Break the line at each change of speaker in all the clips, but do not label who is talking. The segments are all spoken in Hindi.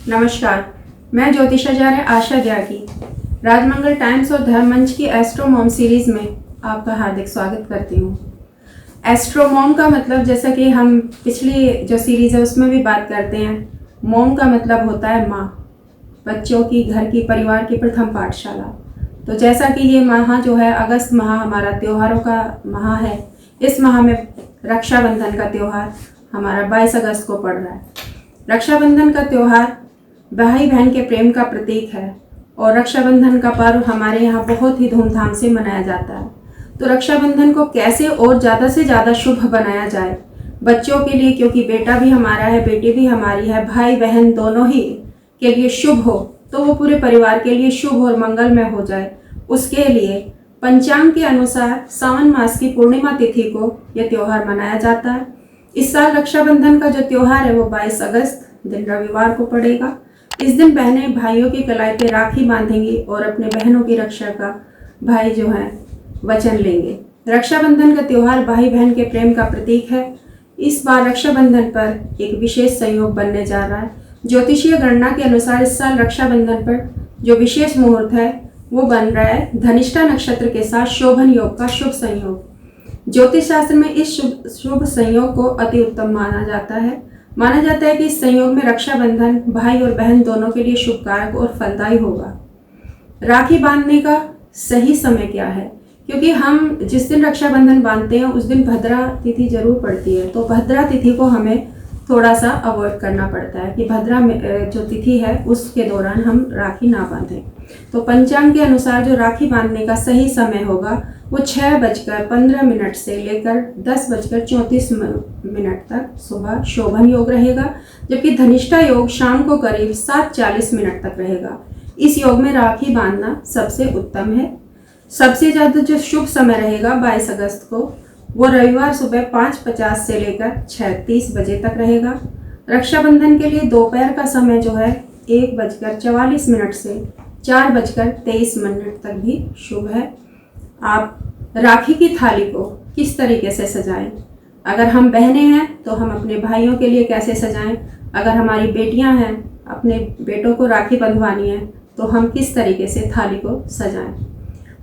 नमस्कार, मैं ज्योतिषाचार्य आशा त्यागी राजमंगल टाइम्स और धर्म मंच की एस्ट्रोमॉम सीरीज में आपका हार्दिक स्वागत करती हूँ। एस्ट्रोमॉम का मतलब, जैसा कि हम पिछली जो सीरीज है उसमें भी बात करते हैं, मॉम का मतलब होता है माँ, बच्चों की, घर की, परिवार की प्रथम पाठशाला। तो जैसा कि ये माह जो है, अगस्त माह हमारा त्योहारों का माह है। इस माह में रक्षाबंधन का त्यौहार हमारा 22 अगस्त को पड़ रहा है। रक्षाबंधन का त्यौहार भाई बहन के प्रेम का प्रतीक है और रक्षाबंधन का पर्व हमारे यहाँ बहुत ही धूमधाम से मनाया जाता है। तो रक्षाबंधन को कैसे और ज़्यादा से ज़्यादा शुभ बनाया जाए बच्चों के लिए, क्योंकि बेटा भी हमारा है, बेटी भी हमारी है, भाई बहन दोनों ही के लिए शुभ हो, तो वो पूरे परिवार के लिए शुभ और मंगलमय हो जाए, उसके लिए पंचांग के अनुसार सावन मास की पूर्णिमा तिथि को यह त्यौहार मनाया जाता है। इस साल रक्षाबंधन का जो त्यौहार है वो 22 अगस्त दिन रविवार को पड़ेगा। इस दिन बहनें भाइयों की कलाई पे राखी बांधेंगी और अपने बहनों की रक्षा का भाई जो है वचन लेंगे। रक्षाबंधन का त्यौहार भाई बहन के प्रेम का प्रतीक है। इस बार रक्षाबंधन पर एक विशेष संयोग बनने जा रहा है। ज्योतिषीय गणना के अनुसार इस साल रक्षाबंधन पर जो विशेष मुहूर्त है वो बन रहा है धनिष्ठा नक्षत्र के साथ शोभन योग का शुभ संयोग। ज्योतिष शास्त्र में इस शुभ संयोग को अति उत्तम माना जाता है कि इस संयोग में रक्षाबंधन भाई और बहन दोनों के लिए शुभकारक और फलदायी होगा। राखी बांधने का सही समय क्या है? क्योंकि हम जिस दिन रक्षाबंधन बांधते हैं उस दिन भद्रा तिथि जरूर पड़ती है, तो भद्रा तिथि को हमें थोड़ा सा अवॉइड करना पड़ता है कि भद्रा में जो तिथि है उसके दौरान हम राखी ना बांधें। तो पंचांग के अनुसार जो राखी बांधने का सही समय होगा वो 6:15 से लेकर 10:34 तक सुबह शोभन योग रहेगा, जबकि धनिष्ठा योग शाम को करीब 7:40 तक रहेगा। इस योग में राखी बांधना सबसे उत्तम है। सबसे ज़्यादा जो शुभ समय रहेगा 22 अगस्त को, वो रविवार सुबह 5:50 से लेकर 6:30 बजे तक रहेगा। रक्षाबंधन के लिए दोपहर का समय जो है 1:44 से 4:23 तक भी शुभ है। आप राखी की थाली को किस तरीके से सजाएं? अगर हम बहनें हैं तो हम अपने भाइयों के लिए कैसे सजाएं? अगर हमारी बेटियां हैं, अपने बेटों को राखी बंधवानी है, तो हम किस तरीके से थाली को सजाएं?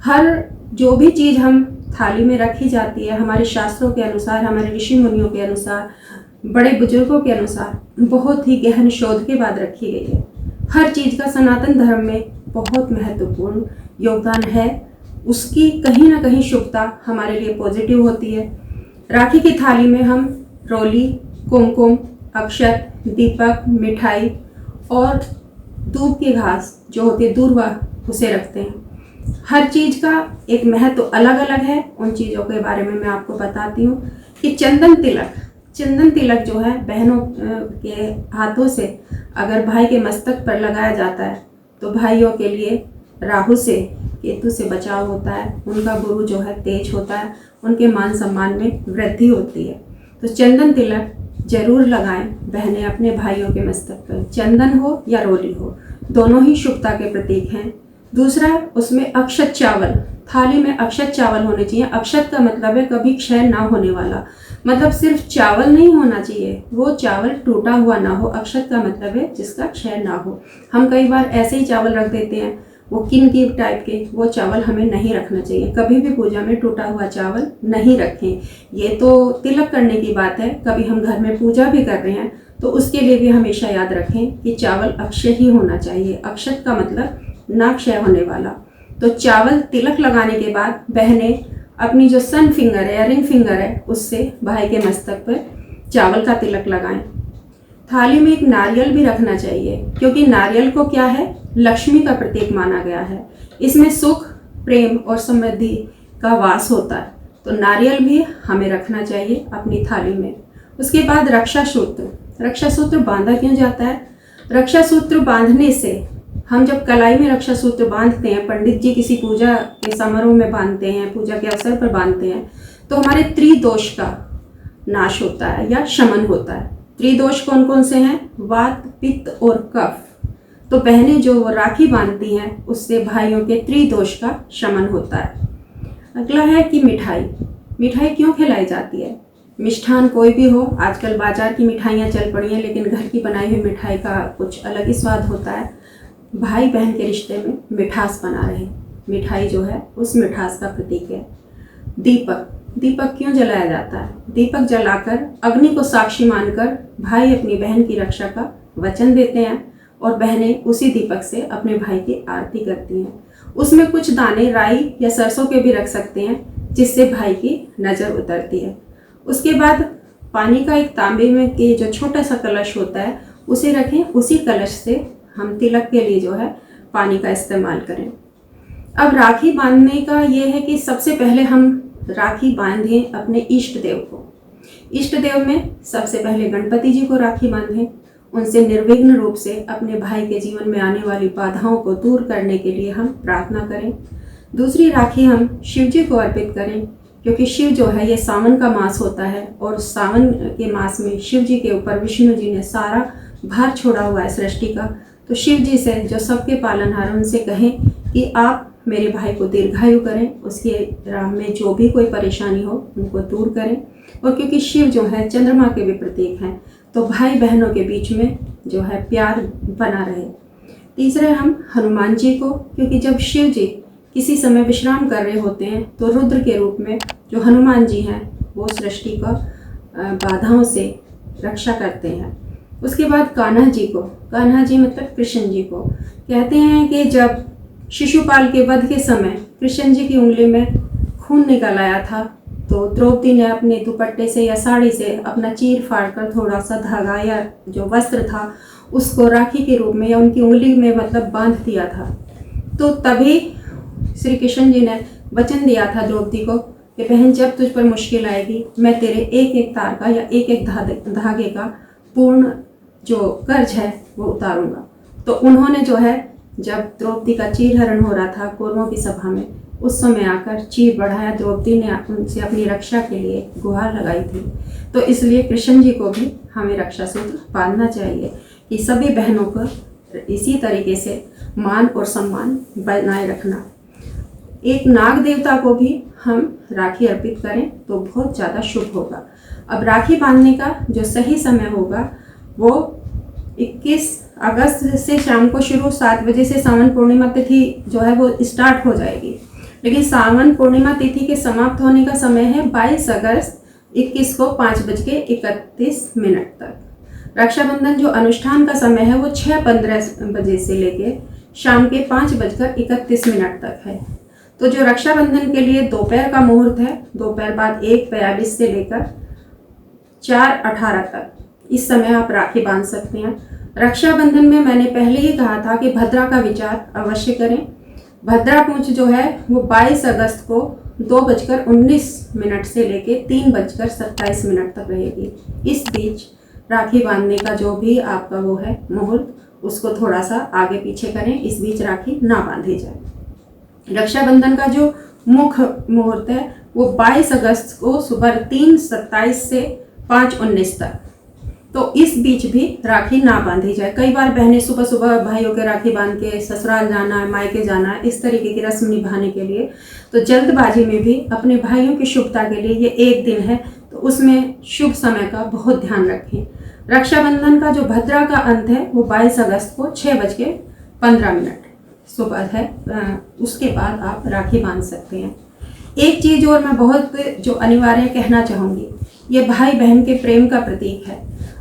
हर जो भी चीज़ हम थाली में रखी जाती है हमारे शास्त्रों के अनुसार, हमारे ऋषि मुनियों के अनुसार, बड़े बुजुर्गों के अनुसार बहुत ही गहन शोध के बाद रखी गई है। हर चीज़ का सनातन धर्म में बहुत महत्वपूर्ण योगदान है। उसकी कहीं ना कहीं शुभता हमारे लिए पॉजिटिव होती है। राखी की थाली में हम रोली, कुमकुम, अक्षत, दीपक, मिठाई और दूब की घास जो होती है दूर्वा, उसे रखते हैं। हर चीज़ का एक महत्व अलग अलग है। उन चीज़ों के बारे में मैं आपको बताती हूँ कि चंदन तिलक जो है बहनों के हाथों से अगर भाई के मस्तक पर लगाया जाता है तो भाइयों के लिए राहु से, केतु से बचाव होता है, उनका गुरु जो है तेज होता है, उनके मान सम्मान में वृद्धि होती है। तो चंदन तिलक जरूर लगाएं बहनें अपने भाइयों के मस्तक पर। चंदन हो या रोली हो, दोनों ही शुभता के प्रतीक हैं। दूसरा, उसमें अक्षत चावल, थाली में अक्षत चावल होने चाहिए। अक्षत का मतलब है कभी क्षय ना होने वाला, मतलब सिर्फ चावल नहीं होना चाहिए, वो चावल टूटा हुआ ना हो। अक्षत का मतलब है जिसका क्षय ना हो। हम कई बार ऐसे ही चावल रख देते हैं, वो किनकी टाइप के, वो चावल हमें नहीं रखना चाहिए। कभी भी पूजा में टूटा हुआ चावल नहीं रखें। ये तो तिलक करने की बात है, कभी हम घर में पूजा भी कर रहे हैं तो उसके लिए भी हमेशा याद रखें कि चावल अक्षय ही होना चाहिए। अक्षत का मतलब ना क्षय होने वाला। तो चावल तिलक लगाने के बाद बहनें अपनी जो सन फिंगर है या रिंग फिंगर है उससे भाई के मस्तक पर चावल का तिलक लगाएं। थाली में एक नारियल भी रखना चाहिए, क्योंकि नारियल को क्या है, लक्ष्मी का प्रतीक माना गया है। इसमें सुख, प्रेम और समृद्धि का वास होता है, तो नारियल भी हमें रखना चाहिए अपनी थाली में। उसके बाद रक्षा सूत्र बांधा क्यों जाता है? रक्षा सूत्र बांधने से, हम जब कलाई में रक्षा सूत्र बांधते हैं, पंडित जी किसी पूजा के समारोह में बांधते हैं, पूजा के अवसर पर बांधते हैं, तो हमारे त्रिदोष का नाश होता है या शमन होता है। त्रिदोष कौन कौन से हैं? वात, पित्त और कफ। तो बहनें जो राखी बांधती हैं उससे भाइयों के त्रिदोष का शमन होता है। अगला है कि मिठाई क्यों खिलाई जाती है? मिष्ठान कोई भी हो, आजकल बाजार की मिठाइयाँ चल पड़ी हैं, लेकिन घर की बनाई हुई मिठाई का कुछ अलग ही स्वाद होता है। भाई बहन के रिश्ते में मिठास बना रहे। मिठाई जो है उस मिठास का प्रतीक है। दीपक, दीपक क्यों जलाया जाता है? दीपक जलाकर अग्नि को साक्षी मानकर भाई अपनी बहन की रक्षा का वचन देते हैं और बहनें उसी दीपक से अपने भाई की आरती करती हैं। उसमें कुछ दाने राई या सरसों के भी रख सकते हैं, जिससे भाई की नज़र उतरती है। उसके बाद पानी का एक तांबे में के जो छोटा सा कलश होता है उसे रखें। उसी कलश से हम तिलक के लिए जो है पानी का इस्तेमाल करें। अब राखी बांधने का ये है कि सबसे पहले हम राखी बांधें अपने इष्ट देव को। इष्ट देव में सबसे पहले गणपति जी को राखी बांधें। उनसे निर्विघ्न रूप से अपने भाई के जीवन में आने वाली बाधाओं को दूर करने के लिए हम प्रार्थना करें। दूसरी राखी हम शिव जी को अर्पित करें, क्योंकि शिव जो है ये सावन का मास होता है और सावन के मास में शिव जी के ऊपर विष्णु जी ने सारा भार छोड़ा हुआ है सृष्टि का। तो शिव जी से जो सबके पालनहार, उनसे कहें कि आप मेरे भाई को दीर्घायु करें, उसके राह में जो भी कोई परेशानी हो उनको दूर करें। और क्योंकि शिव जो है चंद्रमा के भी प्रतीक हैं, तो भाई बहनों के बीच में जो है प्यार बना रहे। तीसरे हम हनुमान जी को, क्योंकि जब शिव जी किसी समय विश्राम कर रहे होते हैं तो रुद्र के रूप में जो हनुमान जी हैं वो सृष्टि का बाधाओं से रक्षा करते हैं। उसके बाद कान्हा जी को, कान्हा जी मतलब कृष्ण जी को, कहते हैं कि जब शिशुपाल के वध के समय कृष्ण जी की उंगली में खून निकल आया था, तो द्रौपदी ने अपने दुपट्टे से या साड़ी से अपना चीर फाड़ कर थोड़ा सा धागा या जो वस्त्र था उसको राखी के रूप में या उनकी उंगली में मतलब बांध दिया था। तो तभी श्री कृष्ण जी ने वचन दिया था द्रौपदी को कि बहन, जब तुझ पर मुश्किल आएगी मैं तेरे एक एक तार का या एक एक धागे का पूर्ण जो कर्ज है वो उतारूंगा। तो उन्होंने जो है जब द्रौपदी का चीरहरण हो रहा था कौरवों की सभा में, उस समय आकर चीर बढ़ाया। द्रौपदी ने उनसे अपनी रक्षा के लिए गुहार लगाई थी। तो इसलिए कृष्ण जी को भी हमें रक्षा सूत्र बांधना चाहिए कि सभी बहनों को इसी तरीके से मान और सम्मान बनाए रखना। एक नाग देवता को भी हम राखी अर्पित करें तो बहुत ज़्यादा शुभ होगा। अब राखी बांधने का जो सही समय होगा वो 21 अगस्त से शाम को शुरू 7 बजे से सावन पूर्णिमा तिथि जो है वो स्टार्ट हो जाएगी। लेकिन सावन पूर्णिमा तिथि के समाप्त होने का समय है 22 अगस्त 21 को 5:31 तक। रक्षाबंधन जो अनुष्ठान का समय है वो 6:15 बजे से लेके शाम के 5:31 तक है। तो जो रक्षाबंधन के लिए दोपहर का मुहूर्त है, दोपहर बाद 1:42 से लेकर 4:18 तक, इस समय आप राखी बांध सकते हैं। रक्षाबंधन में मैंने पहले ही कहा था कि भद्रा का विचार अवश्य करें। भद्रा पूंछ जो है वो 22 अगस्त को 2:19 से लेके 3:27 तक रहेगी। इस बीच राखी बांधने का जो भी आपका वो है मुहूर्त, उसको थोड़ा सा आगे पीछे करें, इस बीच राखी ना बांधी जाए। रक्षाबंधन का जो मुख्य मुहूर्त है वो 22 अगस्त को सुबह 3:27 से 5:19 तक, तो इस बीच भी राखी ना बांधी जाए। कई बार बहनें सुबह सुबह भाइयों के राखी बांध के ससुराल जाना है, मायके जाना है, इस तरीके की रस्म निभाने के लिए, तो जल्दबाजी में भी अपने भाइयों की शुभता के लिए ये एक दिन है, तो उसमें शुभ समय का बहुत ध्यान रखें। रक्षाबंधन का जो भद्रा का अंत है वो 22 अगस्त को 6:15 सुबह है। उसके बाद आप राखी बांध सकते हैं। एक चीज़ और मैं बहुत जो अनिवार्य कहना चाहूँगी, ये भाई बहन के प्रेम का प्रतीक है।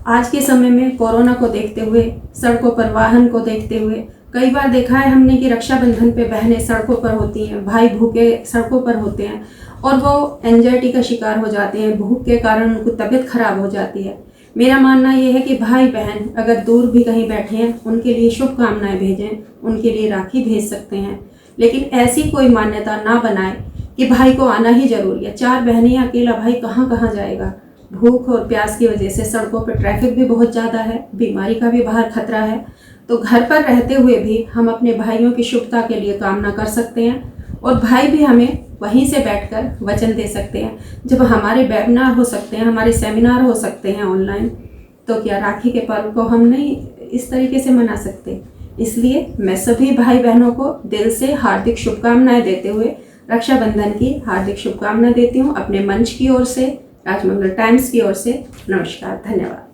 आज के समय में कोरोना को देखते हुए, सड़कों पर वाहन को देखते हुए, कई बार देखा है हमने कि रक्षाबंधन पे बहनें सड़कों पर होती हैं, भाई भूखे सड़कों पर होते हैं और वो एंजाइटी का शिकार हो जाते हैं। भूख के कारण उनको तबीयत खराब हो जाती है। मेरा मानना ये है कि भाई बहन अगर दूर भी कहीं बैठे हैं, उनके लिए शुभकामनाएं भेजें, उनके लिए राखी भेज सकते हैं। लेकिन ऐसी कोई मान्यता ना बनाए कि भाई को आना ही जरूरी है। 4 बहनें अकेला भाई कहाँ कहाँ जाएगा। भूख और प्यास की वजह से सड़कों पर ट्रैफिक भी बहुत ज़्यादा है, बीमारी का भी बाहर खतरा है। तो घर पर रहते हुए भी हम अपने भाइयों की शुभता के लिए कामना कर सकते हैं और भाई भी हमें वहीं से बैठकर वचन दे सकते हैं। जब हमारे वेबिनार हो सकते हैं, हमारे सेमिनार हो सकते हैं ऑनलाइन, तो क्या राखी के पर्व को हम नहीं इस तरीके से मना सकते। इसलिए मैं सभी भाई बहनों को दिल से हार्दिक शुभकामनाएं देते हुए रक्षाबंधन की हार्दिक शुभकामनाएं देती हूँ। अपने मंच की ओर से राजमंगल टाइम्स की ओर से नमस्कार, धन्यवाद।